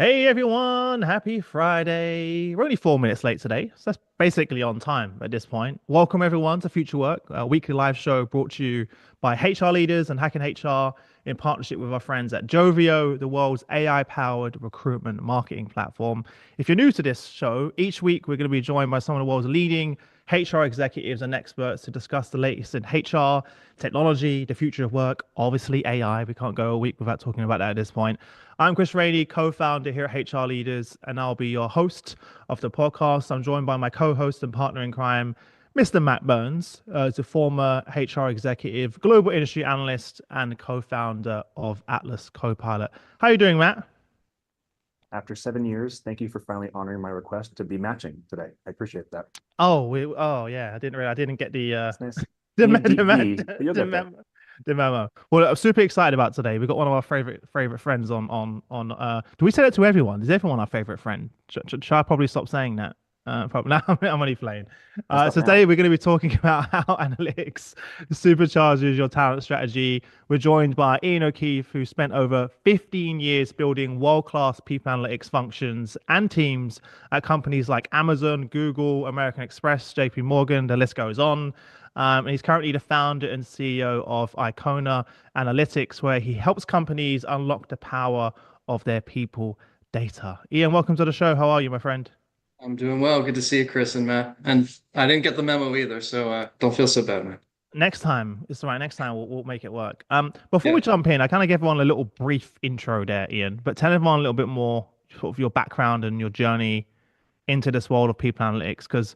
Hey everyone, happy Friday. We're only 4 minutes late today, so that's basically on time at this point. Welcome everyone to FutureWork, a weekly live show brought to you by HR leaders and Hacking HR in partnership with our friends at Joveo, the world's AI-powered recruitment marketing platform. If you're new to this show, each week we're going to be joined by some of the world's leading HR executives and experts to discuss the latest in HR, technology, the future of work, obviously AI. We can't go a week without talking about that at this point. I'm Chris Rainey, co-founder here at HR Leaders, and I'll be your host of the podcast. I'm joined by my co-host and partner in crime, Mr. Matt Burns, is a former HR executive, global industry analyst, and co-founder of Atlas Copilot. How are you doing, Matt? After 7 years, thank you for finally honoring my request to be matching today. I appreciate that. Oh yeah, I didn't get It's nice. the, Me me- and the, Deep me- V, but you'll the get there. memo. The memo. Well, I'm super excited about today. We've got one of our favorite friends on. Do we say that to everyone? Is everyone our favorite friend? Should I probably stop saying that? Probably. No, I'm only playing. Let's stop So today now. we're going to be talking about how analytics supercharges your talent strategy. We're joined by Ian O'Keefe, who spent over 15 years building world-class people analytics functions and teams at companies like Amazon, Google, American Express, JP Morgan. The list goes on. And he's currently the founder and CEO of Ikona Analytics, where he helps companies unlock the power of their people data. Ian, welcome to the show. How are you, my friend? I'm doing well. Good to see you, Chris and Matt. And I didn't get the memo either, so don't feel so bad, man. Next time, it's all right. Next time we'll make it work. Before we Yeah. jump in, I kind of gave everyone a little brief intro there, Ian, but tell everyone a little bit more sort of your background and your journey into this world of people analytics. Because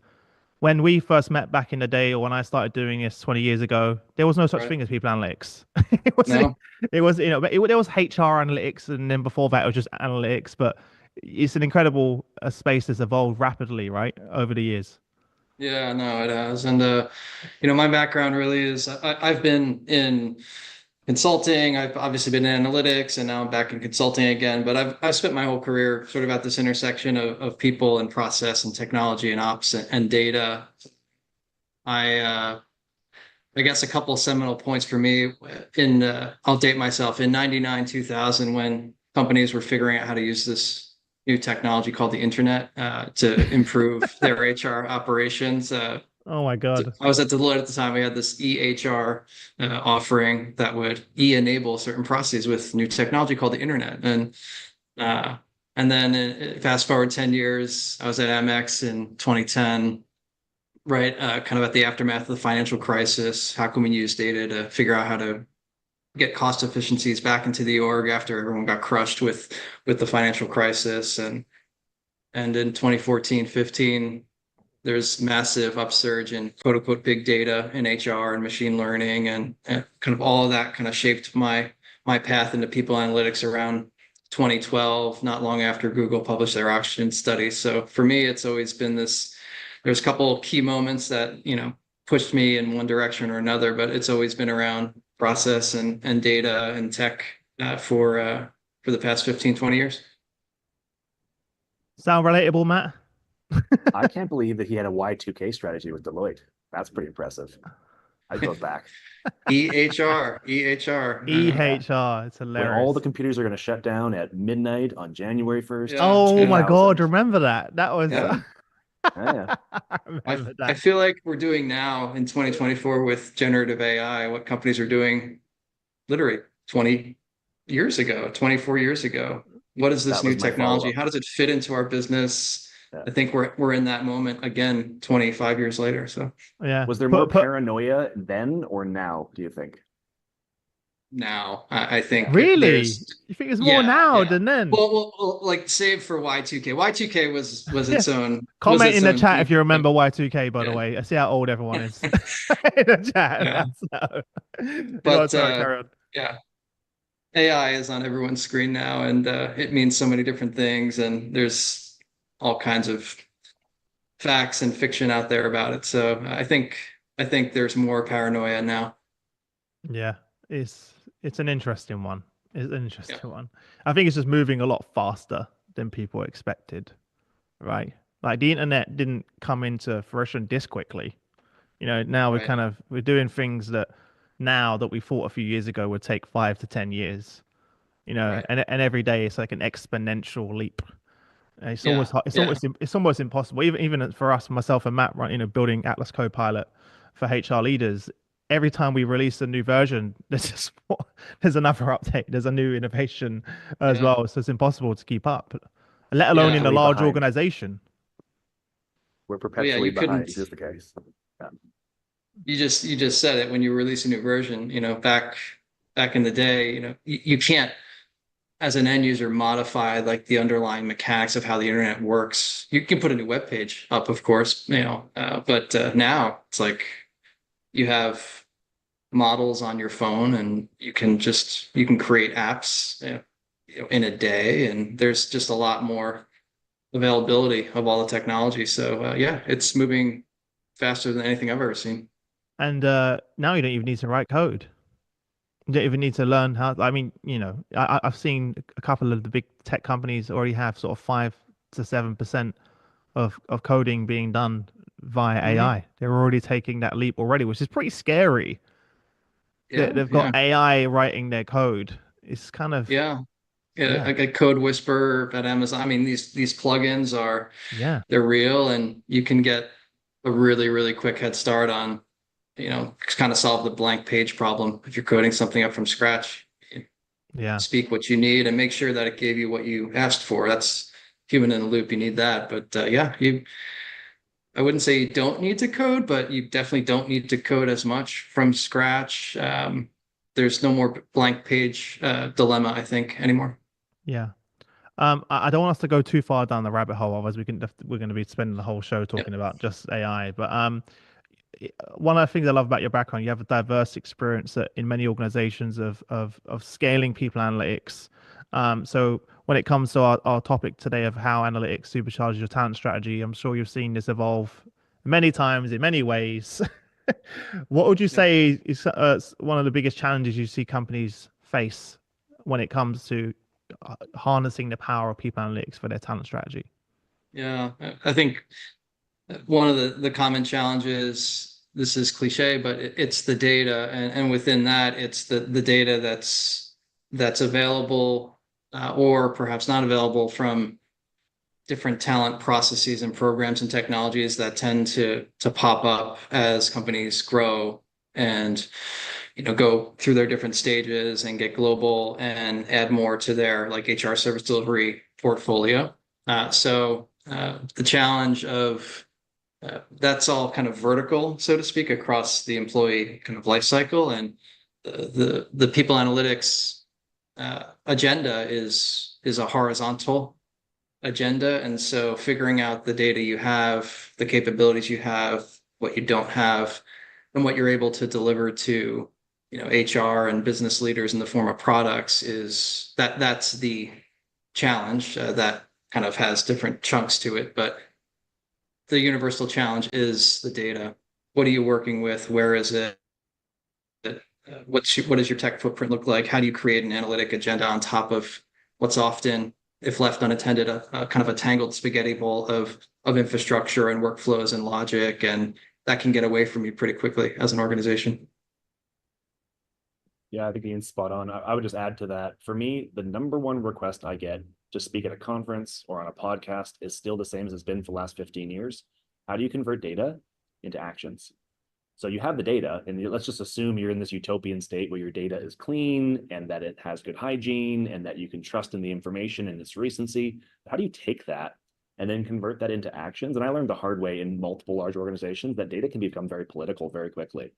when we first met back in the day, or when I started doing this 20 years ago, there was no such Right. thing as people analytics. It was, No. it was, there was HR analytics, and then before that, it was just analytics. But it's an incredible space that's evolved rapidly, right, over the years. Yeah, no, it has. And my background really is I've been in consulting. I've obviously been in analytics, and now I'm back in consulting again. But I've spent my whole career sort of at this intersection of people and process and technology and ops and data. I I guess a couple of seminal points for me in I'll date myself in 99, 2000 when companies were figuring out how to use this new technology called the internet to improve their HR operations. Oh my God. I was at Deloitte at the time. We had this EHR offering that would e-enable certain processes with new technology called the internet. Uh, and then fast forward 10 years, I was at Amex in 2010, right? Kind of at the aftermath of the financial crisis. How can we use data to figure out how to get cost efficiencies back into the org after everyone got crushed with the financial crisis? And in 2014, 15, there's massive upsurge in quote unquote big data in HR and machine learning, and kind of all of that kind of shaped my path into people analytics around 2012, not long after Google published their oxygen study. So for me, it's always been this. There's a couple key moments that pushed me in one direction or another, but it's always been around process and data and tech for the past 15, 20 years. Sound relatable, Matt? I can't believe that he had a Y2K strategy with Deloitte. That's pretty impressive. I'd vote back. EHR, EHR. EHR. It's When all the hilarious. computers are going to shut down at midnight on January 1st, Yeah, Oh my yeah, God. 2000. Remember that? That was, yeah. Yeah. Yeah. I I remember I that. feel like we're doing now in 2024 with generative AI, what companies are doing literally 20 years ago, 24 years ago. What is this That new was my technology? follow-up. How does it fit into our business? Yeah. I think we're in that moment again, 25 years later. So Yeah. Was there more paranoia then or now, do you think? now I think Yeah. Really? there's You think it's more yeah, now yeah. than then? Well, like save for Y2K. Y2K was Yeah. its own was Comment in its the own chat if beast. you remember Y2K, by the Yeah. way. I see how old everyone is in the chat. Yeah. That's no. Go on, But sorry, carry on. yeah. AI is on everyone's screen now, and it means so many different things, and there's all kinds of facts and fiction out there about it. So I think there's more paranoia now. Yeah, it's an interesting one. It's an Yeah, interesting one. I think it's just moving a lot faster than people expected, right? Like the internet didn't come into fruition this quickly. Now right. we're doing things that now that we thought a few years ago would take 5 to 10 years. Right. and every day it's like an exponential leap. It's Yeah. almost Yeah. it's almost impossible. Even for us, myself and Matt, right, building Atlas Copilot for HR leaders. Every time we release a new version, there's just there's another update. There's a new innovation as Yeah. well. So it's impossible to keep up, let alone in Yeah. a Perpetually large behind. organization. We're Well, yeah, perpetually you behind couldn't. is the case. Yeah. You just said it when you release a new version. Back in the day, you can't, as an end user, modify like the underlying mechanics of how the internet works. You can put a new web page up, of course, but now it's like you have models on your phone, and you can create apps, in a day, and there's just a lot more availability of all the technology. So yeah, it's moving faster than anything I've ever seen. And now you don't even need to write code. You don't even need to learn how. I mean, I've seen a couple of the big tech companies already have sort of 5 to 7% of coding being done via Hmm. AI. They're already taking that leap already, which is pretty scary. Yeah, They've got yeah, AI writing their code. It's kind of, yeah. Yeah, yeah, like a code whisperer at Amazon. I mean, these plugins are yeah, they're real, and you can get a really, really quick head start on, kind of solve the blank page problem if you're coding something up from scratch. You yeah. speak what you need and make sure that it gave you what you asked for. That's human in the loop. You need that. But yeah, I wouldn't say you don't need to code, but you definitely don't need to code as much from scratch. There's no more blank page dilemma, I think, anymore. Yeah. I don't want us to go too far down the rabbit hole, otherwise we're going to be spending the whole show talking Yep. about just AI. But one of the things I love about your background, you have a diverse experience in many organizations of scaling people analytics. So when it comes to our topic today of how analytics supercharges your talent strategy, I'm sure you've seen this evolve many times in many ways. What would you Yep. say is one of the biggest challenges you see companies face when it comes to harnessing the power of people analytics for their talent strategy? Yeah, I think one of the common challenges, this is cliche, but it's the data, and within that, it's the data that's available, or perhaps not available from different talent processes and programs and technologies that tend to pop up as companies grow and go through their different stages and get global and add more to their like HR service delivery portfolio. So the challenge of that's all kind of vertical, so to speak, across the employee kind of life cycle, and the people analytics agenda is a horizontal agenda. And so figuring out the data you have, the capabilities you have, what you don't have, and what you're able to deliver to, HR and business leaders in the form of products, that's the challenge that kind of has different chunks to it. But the universal challenge is the data. What are you working with? Where is it? What does your tech footprint look like? How do you create an analytic agenda on top of what's often, if left unattended, a kind of a tangled spaghetti bowl of infrastructure and workflows and logic, and that can get away from you pretty quickly as an organization. Yeah, I think Ian's spot on. I would just add to that. For me, the number one request I get to speak at a conference or on a podcast is still the same as it's been for the last 15 years. How do you convert data into actions? So you have the data, and let's just assume you're in this utopian state where your data is clean and that it has good hygiene and that you can trust in the information and its recency. How do you take that and then convert that into actions? And I learned the hard way in multiple large organizations that data can become very political very quickly.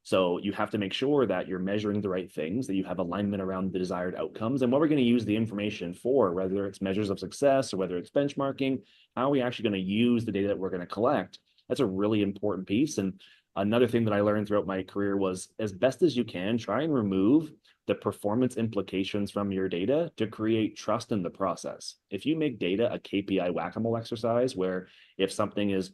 So you have to make sure that you're measuring the right things, that you have alignment around the desired outcomes and what we're going to use the information for, whether it's measures of success or whether it's benchmarking. How are we actually going to use the data that we're going to collect? That's a really important piece. And another thing that I learned throughout my career was, as best as you can, try and remove the performance implications from your data to create trust in the process. If you make data a KPI whack-a-mole exercise, where if something is,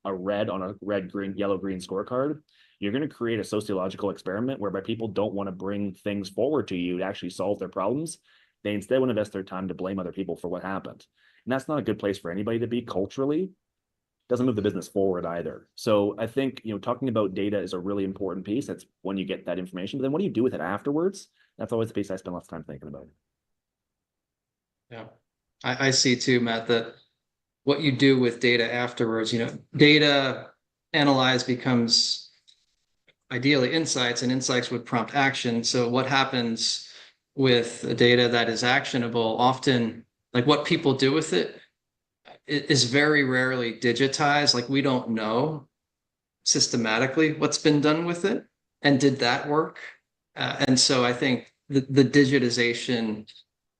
a red on a red, green, yellow, green scorecard, you're going to create a sociological experiment whereby people don't want to bring things forward to you to actually solve their problems. They instead want to invest their time to blame other people for what happened. And that's not a good place for anybody to be culturally. Doesn't move the business forward either. So I think, talking about data is a really important piece. That's when you get that information. But then what do you do with it afterwards? That's always the piece I spend lots of time thinking about. Yeah. I see too, Matt, that what you do with data afterwards, data analyzed becomes ideally insights, and insights would prompt action. So what happens with the data that is actionable, often like what people do with it is very rarely digitized. Like we don't know systematically what's been done with it and did that work. And so I think the digitization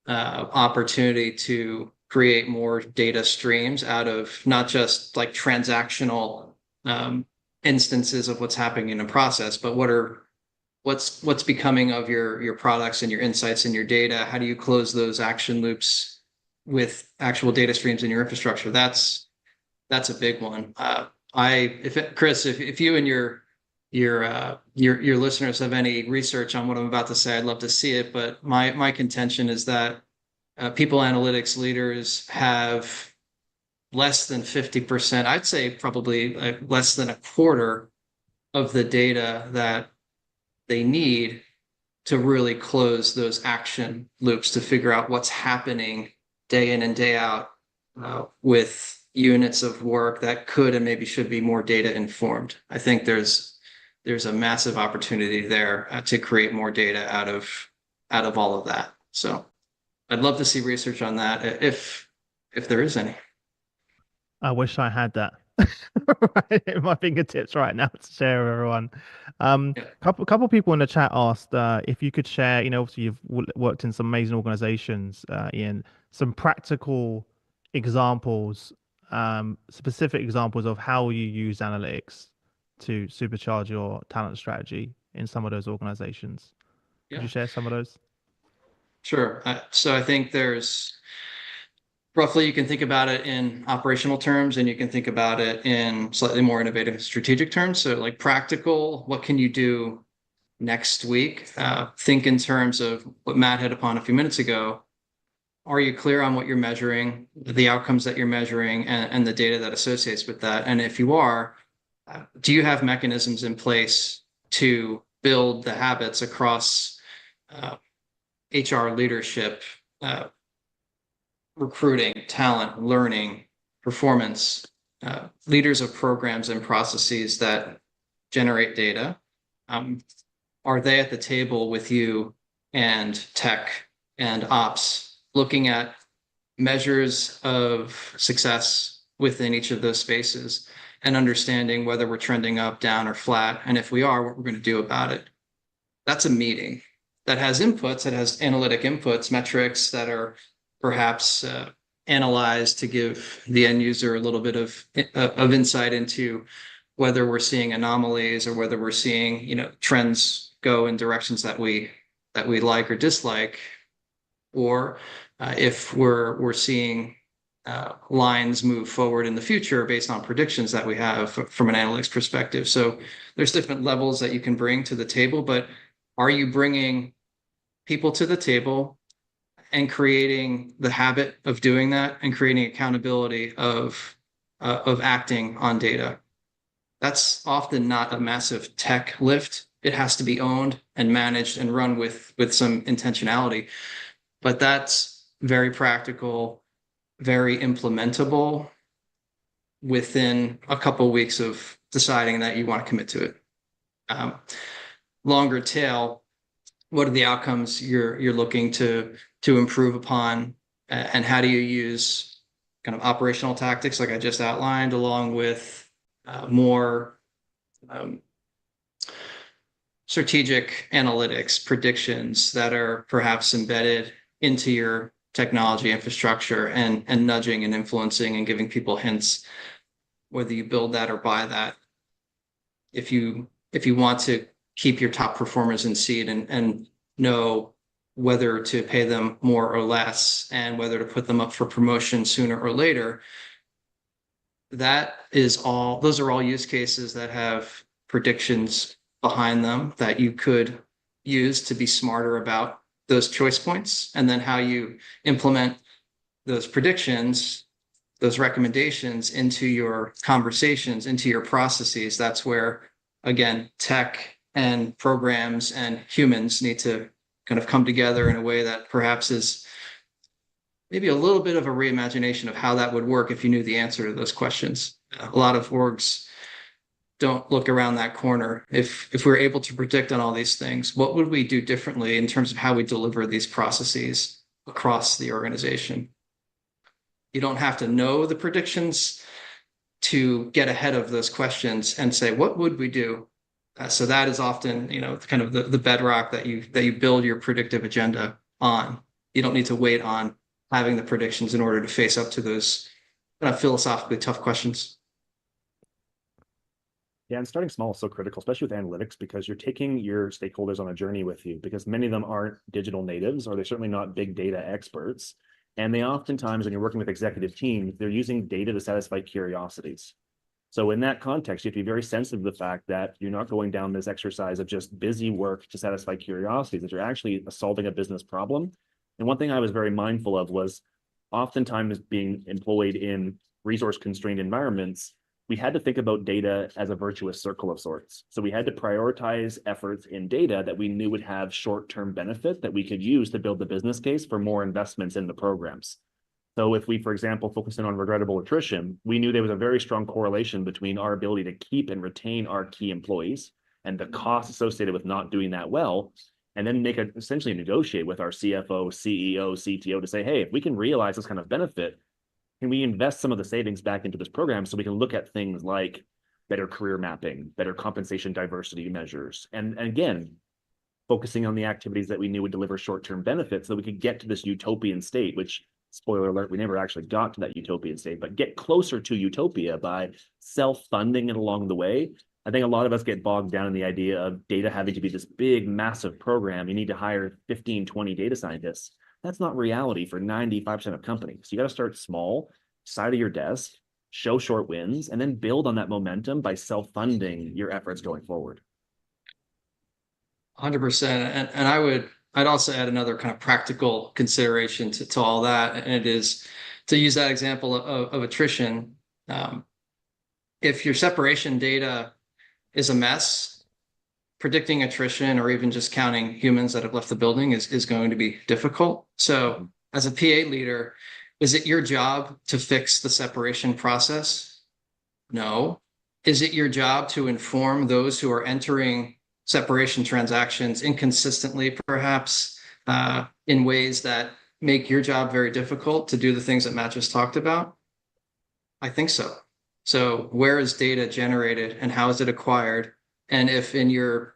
opportunity to create more data streams out of not just like transactional instances of what's happening in a process, but what's becoming of your products and your insights and your data. How do you close those action loops with actual data streams in your infrastructure? That's a big one. Chris, if you and your listeners have any research on what I'm about to say, I'd love to see it. But my contention is that people analytics leaders have less than 50%. I'd say probably less than a quarter of the data that they need to really close those action loops to figure out what's happening day in and day out with units of work that could and maybe should be more data informed. I think there's a massive opportunity there to create more data out of all of that. So I'd love to see research on that if there is any. I wish I had that right at my fingertips right now to share with everyone. Yeah. Couple people in the chat asked if you could share. Obviously you've worked in some amazing organizations, Ian. Some practical examples, specific examples of how you use analytics to supercharge your talent strategy in some of those organizations. Could Yeah, you share some of those? sure. So I think there's roughly, you can think about it in operational terms, and you can think about it in slightly more innovative strategic terms. So like practical, what can you do next week? Think in terms of what Matt hit upon a few minutes ago. Are you clear on what you're measuring, the outcomes that you're measuring, and the data that associates with that? And if you are, do you have mechanisms in place to build the habits across HR leadership, recruiting, talent, learning, performance, leaders of programs and processes that generate data? Are they at the table with you and tech and ops looking at measures of success within each of those spaces and understanding whether we're trending up, down, or flat? And if we are, what we're going to do about it? That's a meeting that has inputs, that has analytic inputs, metrics that are perhaps analyzed to give the end user a little bit of insight into whether we're seeing anomalies or whether we're seeing trends go in directions that we like or dislike, or if we're seeing lines move forward in the future based on predictions that we have from an analytics perspective. So there's different levels that you can bring to the table, but are you bringing people to the table and creating the habit of doing that and creating accountability of acting on data? That's often not a massive tech lift. It has to be owned and managed and run with some intentionality. But that's very practical, very implementable within a couple of weeks of deciding that you want to commit to it. Longer tail, what are the outcomes you're looking to improve upon, and how do you use kind of operational tactics like I just outlined, along with more strategic analytics, predictions that are perhaps embedded into your technology infrastructure and nudging and influencing and giving people hints, whether you build that or buy that. If you want to keep your top performers in seat and know whether to pay them more or less and whether to put them up for promotion sooner or later, those are all use cases that have predictions behind them that you could use to be smarter about those choice points. And then how you implement those predictions, those recommendations into your conversations, into your processes. That's where, again, tech and programs and humans need to kind of come together in a way that perhaps is maybe a little bit of a reimagination of how that would work if you knew the answer to those questions. A lot of orgs don't look around that corner. If we're able to predict on all these things, what would we do differently in terms of how we deliver these processes across the organization? You don't have to know the predictions to get ahead of those questions and say, what would we do? So that is often, kind of the bedrock that you build your predictive agenda on. You don't need to wait on having the predictions in order to face up to those philosophically tough questions. Yeah, and starting small is so critical, especially with analytics, because you're taking your stakeholders on a journey with you, because many of them aren't digital natives, or they're certainly not big data experts. And they oftentimes, when you're working with executive teams, they're using data to satisfy curiosities. So in that context, you have to be very sensitive to the fact that you're not going down this exercise of just busy work to satisfy curiosities, that you're actually solving a business problem. And one thing I was very mindful of was oftentimes being employed in resource-constrained environments, we had to think about data as a virtuous circle of sorts. So we had to prioritize efforts in data that we knew would have short-term benefit that we could use to build the business case for more investments in the programs. So if we, for example, focus in on regrettable attrition, we knew there was a very strong correlation between our ability to keep and retain our key employees and the costs associated with not doing that well, and then essentially negotiate with our CFO, CEO, CTO to say, hey, if we can realize this kind of benefit, can we invest some of the savings back into this program so we can look at things like better career mapping, better compensation diversity measures, and again, focusing on the activities that we knew would deliver short-term benefits so that we could get to this utopian state, which, spoiler alert, we never actually got to that utopian state, but get closer to utopia by self-funding it along the way. I think a lot of us get bogged down in the idea of data having to be this big, massive program. You need to hire 15, 20 data scientists. That's not reality for 95% of companies. You got to start small, side of your desk, show short wins, and then build on that momentum by self-funding your efforts going forward. 100%. And I'd also add another kind of practical consideration to all that. And it is to use that example of attrition. If your separation data is a mess, predicting attrition or even just counting humans that have left the building is going to be difficult. So as a PA leader, is it your job to fix the separation process? No. Is it your job to inform those who are entering separation transactions inconsistently, perhaps, in ways that make your job very difficult to do the things that Matt just talked about? I think so. So where is data generated and how is it acquired? And if in your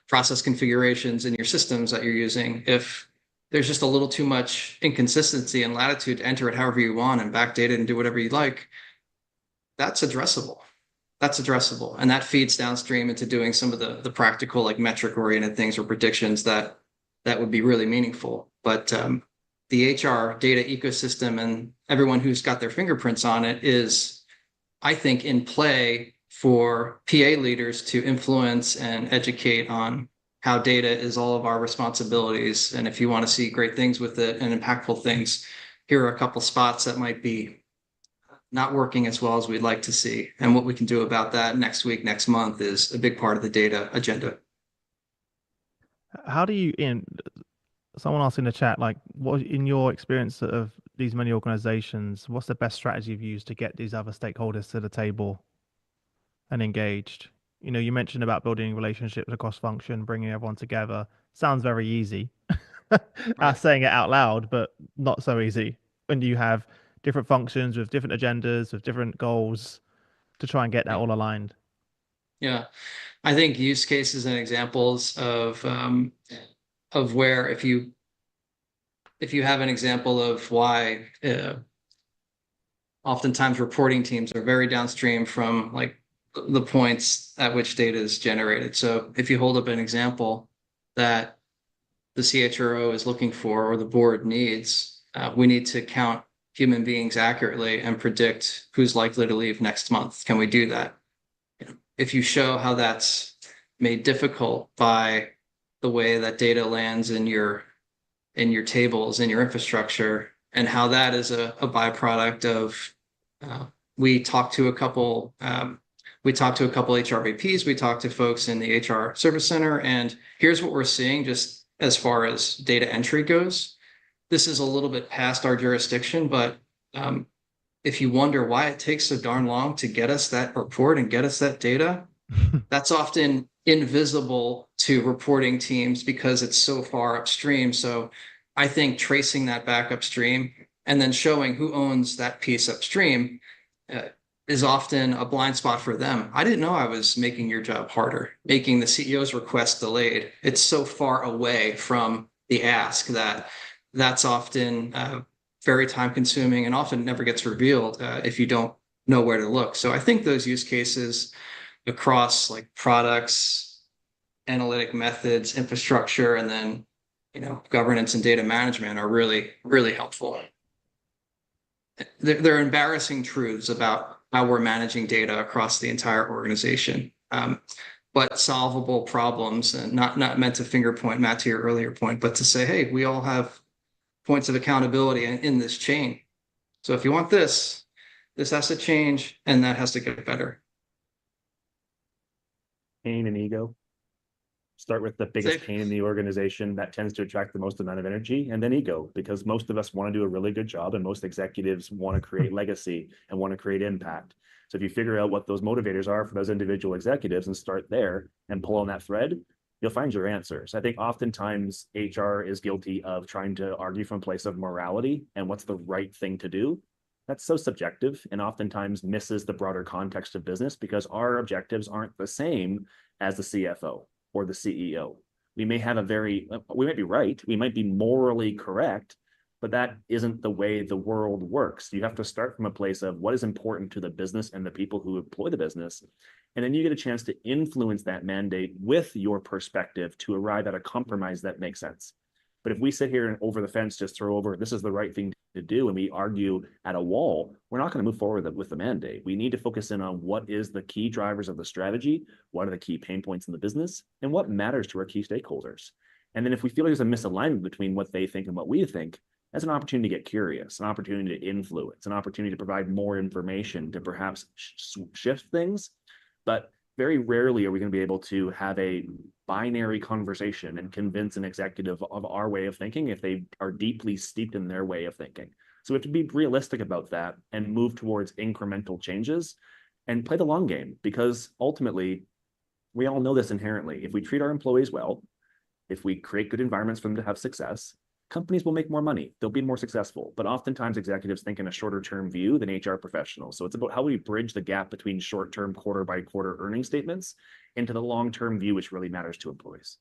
process configurations in your systems that you're using, if there's just a little too much inconsistency and latitude to enter it however you want and backdate it and do whatever you like, that's addressable. That's addressable. And that feeds downstream into doing some of the practical, like metric-oriented things or predictions that would be really meaningful. But the HR data ecosystem and everyone who's got their fingerprints on it is, I think, in play for PA leaders to influence and educate on how data is all of our responsibilities. And if you want to see great things with it and impactful things, here are a couple spots that might be not working as well as we'd like to see. And what we can do about that next week, next month is a big part of the data agenda. How do you, someone asked in the chat, like, what in your experience of these many organizations, what's the best strategy you've used to get these other stakeholders to the table and engaged? You mentioned about building relationships across function, bringing everyone together. Sounds very easy. Right. Saying it out loud, but not so easy when you have different functions with different agendas, with different goals to try and get that all aligned. Yeah. I think use cases and examples of where if you have an example of why oftentimes reporting teams are very downstream from like the points at which data is generated. So if you hold up an example that the CHRO is looking for or the board needs, we need to count human beings accurately and predict who's likely to leave next month. Can we do that? If you show how that's made difficult by the way that data lands in your tables, in your infrastructure, and how that is a byproduct of we talked to a couple HRBPs, we talked to folks in the HR service center, and here's what we're seeing just as far as data entry goes. this is a little bit past our jurisdiction, but if you wonder why it takes so darn long to get us that report and get us that data, that's often invisible to reporting teams because it's so far upstream. So I think tracing that back upstream and then showing who owns that piece upstream is often a blind spot for them. I didn't know I was making your job harder, making the CEO's request delayed. It's so far away from the ask that that's often very time consuming and often never gets revealed if you don't know where to look. So I think those use cases across like products, analytic methods, infrastructure, and then governance and data management are really, really helpful. They're embarrassing truths about how we're managing data across the entire organization, but solvable problems, and not meant to finger point, Matt, to your earlier point, but to say, hey, we all have points of accountability in this chain. So if you want this has to change, and that has to get better. Pain and ego. Start with the biggest pain in the organization that tends to attract the most amount of energy, and then ego, because most of us want to do a really good job and most executives want to create legacy and want to create impact. So if you figure out what those motivators are for those individual executives and start there and pull on that thread, you'll find your answers. I think oftentimes HR is guilty of trying to argue from a place of morality and what's the right thing to do. That's so subjective and oftentimes misses the broader context of business because our objectives aren't the same as the CFO or the CEO. We might be right, we might be morally correct, but that isn't the way the world works. You have to start from a place of what is important to the business and the people who employ the business. And then you get a chance to influence that mandate with your perspective to arrive at a compromise that makes sense. But if we sit here and over the fence just throw over, this is the right thing to do, and we argue at a wall, we're not going to move forward with the mandate. We need to focus in on what is the key drivers of the strategy, what are the key pain points in the business, and what matters to our key stakeholders. And then if we feel there's a misalignment between what they think and what we think, that's an opportunity to get curious, an opportunity to influence, an opportunity to provide more information to perhaps shift things. But very rarely are we going to be able to have a binary conversation and convince an executive of our way of thinking if they are deeply steeped in their way of thinking. So we have to be realistic about that and move towards incremental changes and play the long game, because ultimately, we all know this inherently. If we treat our employees well, if we create good environments for them to have success, companies will make more money. They'll be more successful. But oftentimes executives think in a shorter term view than HR professionals. So it's about how we bridge the gap between short term quarter by quarter earning statements into the long term view, which really matters to employees.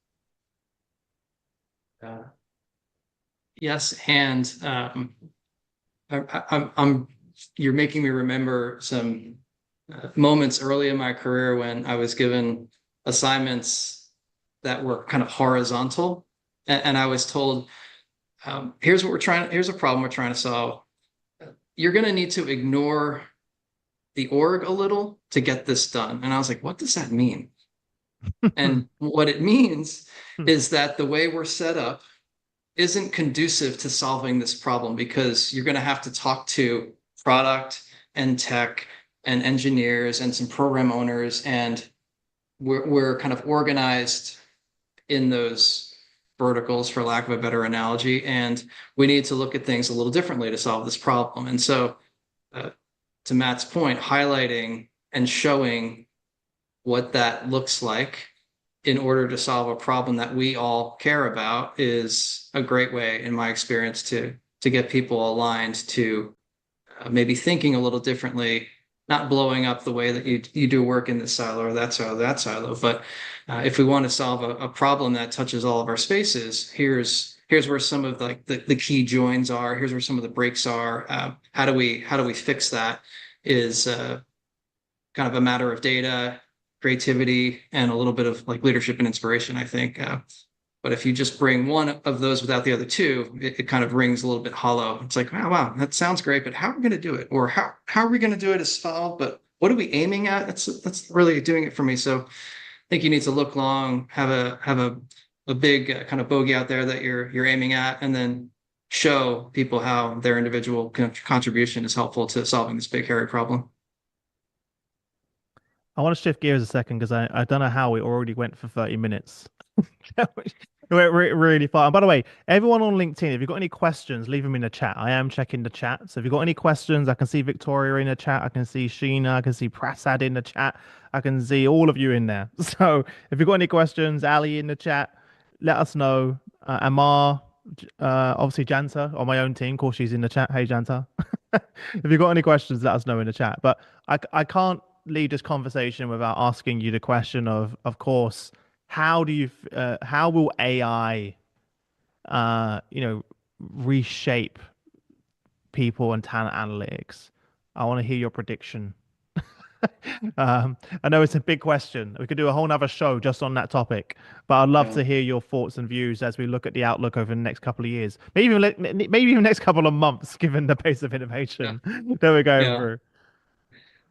Yes, and you're making me remember some moments early in my career when I was given assignments that were kind of horizontal, and I was told, here's a problem we're trying to solve. You're going to need to ignore the org a little to get this done. And I was like, what does that mean? And what it means is that the way we're set up isn't conducive to solving this problem, because you're going to have to talk to product and tech and engineers and some program owners. And we're kind of organized in those verticals, for lack of a better analogy, and we need to look at things a little differently to solve this problem. And so to Matt's point, highlighting and showing what that looks like in order to solve a problem that we all care about is a great way, in my experience, to get people aligned to maybe thinking a little differently, not blowing up the way that you do work in this silo or that silo. But if we want to solve a problem that touches all of our spaces, here's where some of the key joins are. Here's where some of the breaks are. How do we fix that? Is kind of a matter of data, creativity, and a little bit of like leadership and inspiration, I think. But if you just bring one of those without the other two, it kind of rings a little bit hollow. It's like, wow, that sounds great, but how are we going to do it? Or how are we going to do it is solved, but what are we aiming at? That's really doing it for me. So I think you need to look long, have a big kind of bogey out there that you're aiming at, and then show people how their individual contribution is helpful to solving this big, hairy problem. I want to shift gears a second because I don't know how we already went for 30 minutes. Really fun. And by the way, everyone on LinkedIn, if you've got any questions, leave them in the chat. I am checking the chat. So if you've got any questions, I can see Victoria in the chat. I can see Sheena. I can see Prasad in the chat. I can see all of you in there. So if you've got any questions, Ali in the chat, let us know. Amar, obviously Janta on my own team. Of course, she's in the chat. Hey, Janta. If you've got any questions, let us know in the chat. But I can't leave this conversation without asking you the question of course, how will AI, reshape people and talent analytics? I want to hear your prediction. I know it's a big question. We could do a whole nother show just on that topic, but I'd love Yeah. to hear your thoughts and views as we look at the outlook over the next couple of years, maybe even next couple of months, given the pace of Yeah. innovation that we're going Yeah. through.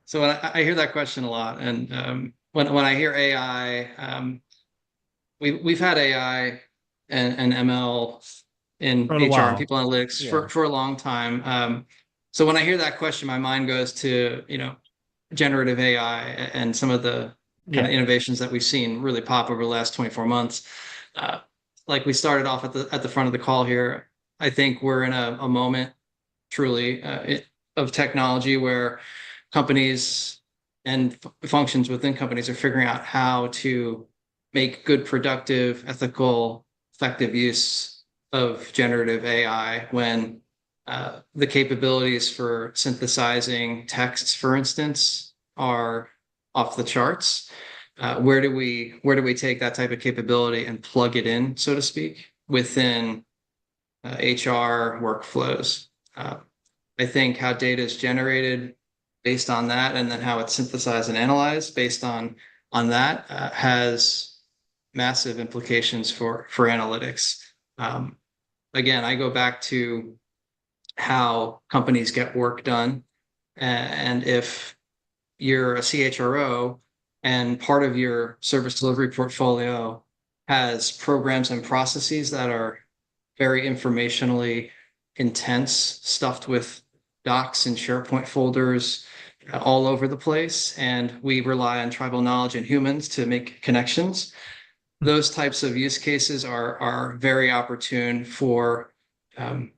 So when I hear that question a lot, and when I hear AI, we've had AI and ML in For a HR and while. people analytics Yeah. for a long time. So when I hear that question, my mind goes to, generative AI and some of the kind Yeah. of innovations that we've seen really pop over the last 24 months. Uh, like we started off at the front of the call here, I think we're in a moment truly of technology where companies and functions within companies are figuring out how to make good, productive, ethical, effective use of generative AI when the capabilities for synthesizing texts, for instance, are off the charts. Where do we take that type of capability and plug it in, so to speak, within HR workflows? I think how data is generated based on that, and then how it's synthesized and analyzed based on that, has massive implications for analytics. Um, Again, I go back to how companies get work done, and if you're a CHRO and part of your service delivery portfolio has programs and processes that are very informationally intense, stuffed with docs and SharePoint folders all over the place, and we rely on tribal knowledge and humans to make connections. Those types of use cases are very opportune for um,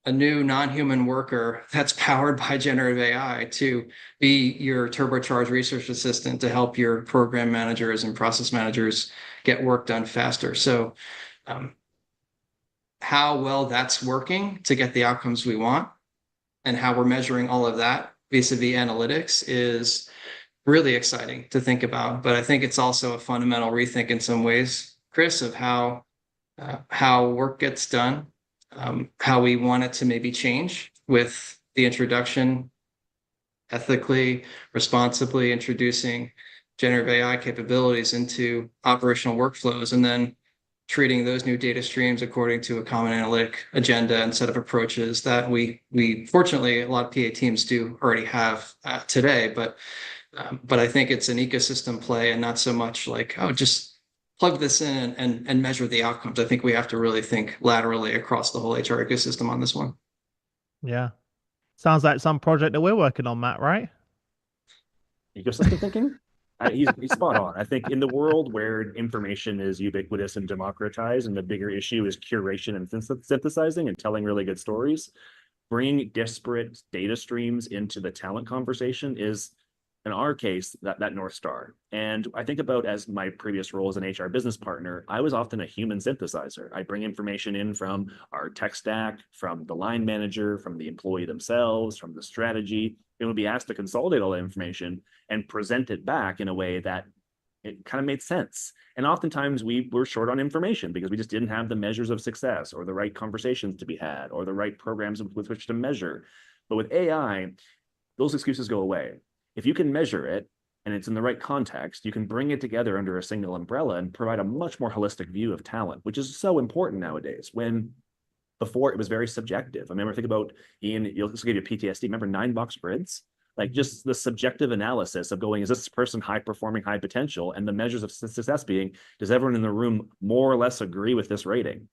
a new non-human worker that's powered by generative AI to be your turbocharged research assistant to help your program managers and process managers get work done faster. So um, how well that's working to get the outcomes we want and how we're measuring all of that vis-a-vis analytics is really exciting to think about. But I think it's also a fundamental rethink in some ways, Chris, of how work gets done, how we want it to maybe change with the introduction, ethically, responsibly introducing generative AI capabilities into operational workflows, and then treating those new data streams according to a common analytic agenda and set of approaches that we fortunately a lot of PA teams do already have today. But I think it's an ecosystem play and not so much like, oh, just plug this in and measure the outcomes. I think we have to really think laterally across the whole HR ecosystem on this one. Yeah. Sounds like some project that we're working on, Matt, right? Ecosystem thinking. He's spot on. I think in the world where information is ubiquitous and democratized, and the bigger issue is curation and synthesizing and telling really good stories, bringing disparate data streams into the talent conversation is, in our case, that North Star. And I think about, as my previous role as an HR business partner, I was often a human synthesizer. I bring information in from our tech stack, from the line manager, from the employee themselves, from the strategy. It would be asked to consolidate all that information and present it back in a way that it kind of made sense. And oftentimes we were short on information because we just didn't have the measures of success or the right conversations to be had or the right programs with which to measure. But with AI, those excuses go away. If you can measure it and it's in the right context, you can bring it together under a single umbrella and provide a much more holistic view of talent, which is so important nowadays. When before it was very subjective. I remember, think about, Ian, this will give you PTSD. Remember 9-box grids? Like just the subjective analysis of going, is this person high performing, high potential? And the measures of success being, does everyone in the room more or less agree with this rating?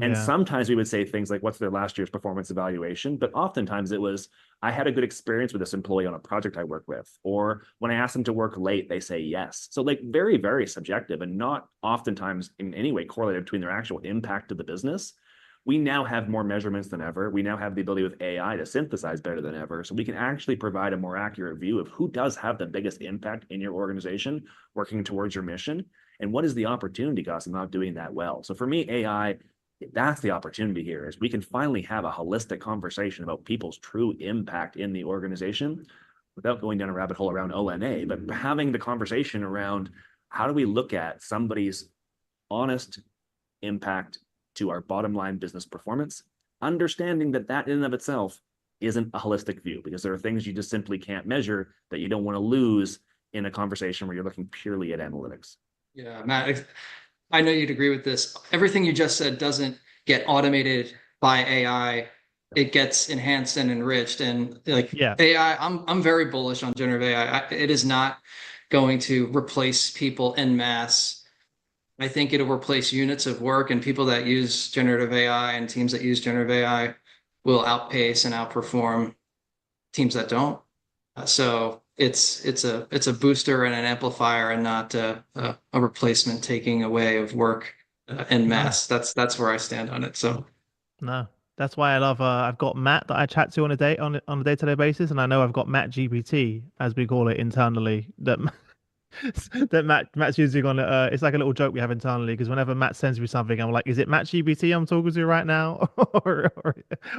And Yeah. sometimes we would say things like, what's their last year's performance evaluation? But oftentimes it was, I had a good experience with this employee on a project I work with. Or when I ask them to work late, they say yes. So like very, very subjective and not oftentimes in any way correlated between their actual impact to the business. We now have more measurements than ever. We now have the ability with AI to synthesize better than ever. So we can actually provide a more accurate view of who does have the biggest impact in your organization working towards your mission. And what is the opportunity cost of not doing that well? So for me, AI, that's the opportunity here is we can finally have a holistic conversation about people's true impact in the organization without going down a rabbit hole around ONA, but having the conversation around how do we look at somebody's honest impact to our bottom line business performance, understanding that that in and of itself isn't a holistic view because there are things you just simply can't measure that you don't want to lose in a conversation where you're looking purely at analytics. Yeah, Matt, I know you'd agree with this. Everything you just said doesn't get automated by AI. It gets enhanced and enriched. And like Yeah. AI, I'm very bullish on generative AI. It is not going to replace people en masse. I think it'll replace units of work, and people that use generative AI and teams that use generative AI will outpace and outperform teams that don't. So it's a booster and an amplifier, and not a replacement taking away of work en No, masse. That's where I stand on it. So no. That's why I love. I've got Matt that I chat to on a day-to-day basis, and I know I've got Matt GPT, as we call it internally, that that Matt's using on it. It's like a little joke we have internally because whenever Matt sends me something, I'm like, "Is it Matt GBT I'm talking to right now,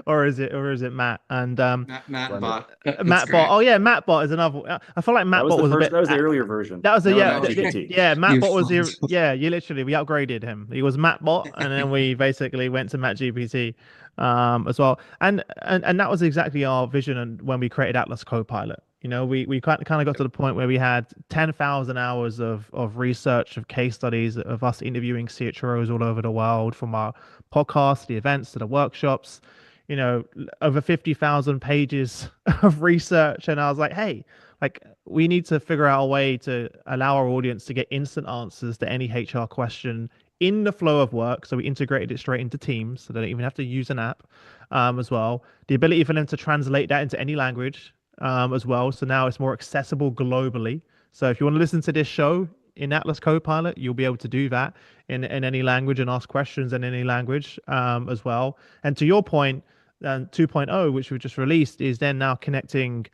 or is it Matt?" And Matt Bot, that's Matt Bot. great. Oh yeah, Matt Bot is another. I feel like That Matt was Bot the was a first, bit. that was the earlier version. That was a Now yeah, we're at GPT. yeah. Matt You Bot was the yeah. You literally we upgraded him. He was Matt Bot, and then we basically went to Matt GPT as well. And that was exactly our vision. And when we created Atlas Copilot, you know, we kind of got to the point where we had 10,000 hours of research, of case studies, of us interviewing CHROs all over the world, from our podcasts, the events, to the workshops. You know, over 50,000 pages of research, and I was like, hey, like we need to figure out a way to allow our audience to get instant answers to any HR question in the flow of work. So we integrated it straight into Teams, so they don't even have to use an app as well. The ability for them to translate that into any language as well. So now it's more accessible globally. So if you want to listen to this show in Atlas Copilot, you'll be able to do that in any language and ask questions in any language as well. And to your point, 2.0, which we just released, is then now connecting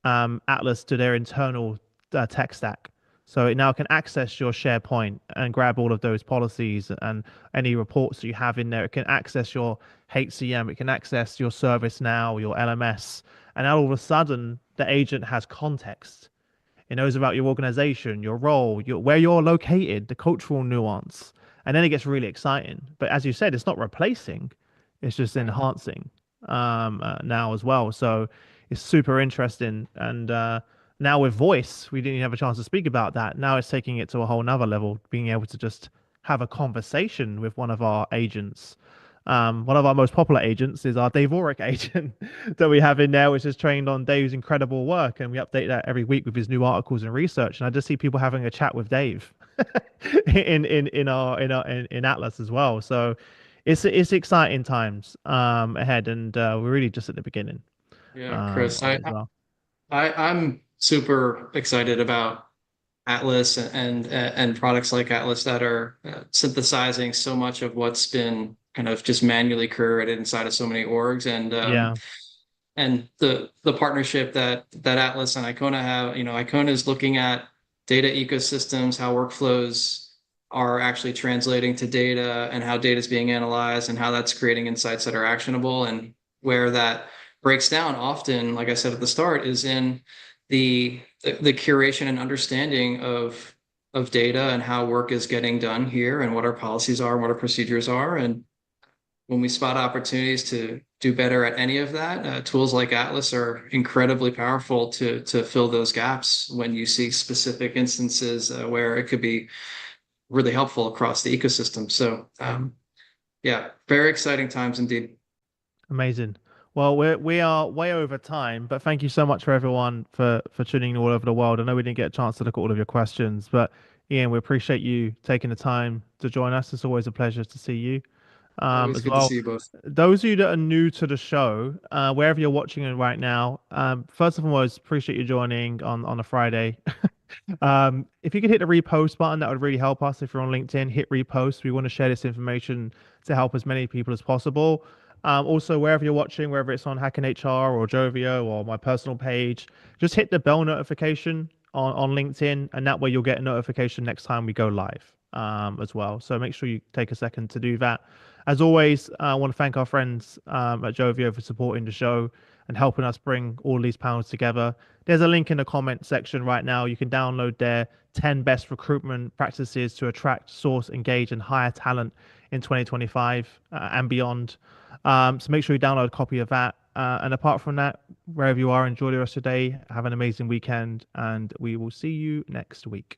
Atlas to their internal tech stack. So it now can access your SharePoint and grab all of those policies and any reports that you have in there. It can access your HCM. It can access your ServiceNow, your LMS. And now all of a sudden, the agent has context. It knows about your organization, your role, where you're located, the cultural nuance. And then it gets really exciting. But as you said, it's not replacing, it's just enhancing now as well. So it's super interesting. And now with voice, we didn't even have a chance to speak about that. Now it's taking it to a whole nother level, being able to just have a conversation with one of our agents. One of our most popular agents is our Dave Auric agent that we have in there, which is trained on Dave's incredible work, and we update that every week with his new articles and research. And I just see people having a chat with Dave in Atlas as well. So it's exciting times ahead, and we're really just at the beginning Yeah, Chris, of it as well. I'm super excited about Atlas and products like Atlas that are synthesizing so much of what's been kind of just manually created inside of so many orgs. Yeah, And the partnership that Atlas and Ikona have. Ikona is looking at data ecosystems, how workflows are actually translating to data, and how data is being analyzed, and how that's creating insights that are actionable. And where that breaks down often, like I said at the start, is in the curation and understanding of data, and how work is getting done here, and what our policies are, and what our procedures are. And when we spot opportunities to do better at any of that, tools like Atlas are incredibly powerful to fill those gaps when you see specific instances where it could be really helpful across the ecosystem. So yeah, very exciting times indeed. amazing. Well, we are way over time, but thank you so much for everyone for tuning in all over the world. I know we didn't get a chance to look at all of your questions, but Ian, we appreciate you taking the time to join us. It's always a pleasure to see you. Always as good to well. see you both. Those of you that are new to the show, wherever you're watching it right now, first and foremost, appreciate you joining on a Friday. If you could hit the repost button, that would really help us. If you're on LinkedIn, hit repost. We want to share this information to help as many people as possible. Also, wherever you're watching, whether it's on Hacking HR or Joveo or my personal page, just hit the bell notification on LinkedIn, and that way you'll get a notification next time we go live as well. So make sure you take a second to do that. As always, I want to thank our friends at Joveo for supporting the show and helping us bring all these panels together. There's a link in the comment section right now. You can download their 10 best recruitment practices to attract, source, engage, and hire talent in 2025 and beyond. So make sure you download a copy of that. And apart from that, wherever you are, enjoy the rest of the day. Have an amazing weekend, and we will see you next week.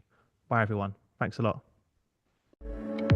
Bye, everyone. Thanks a lot.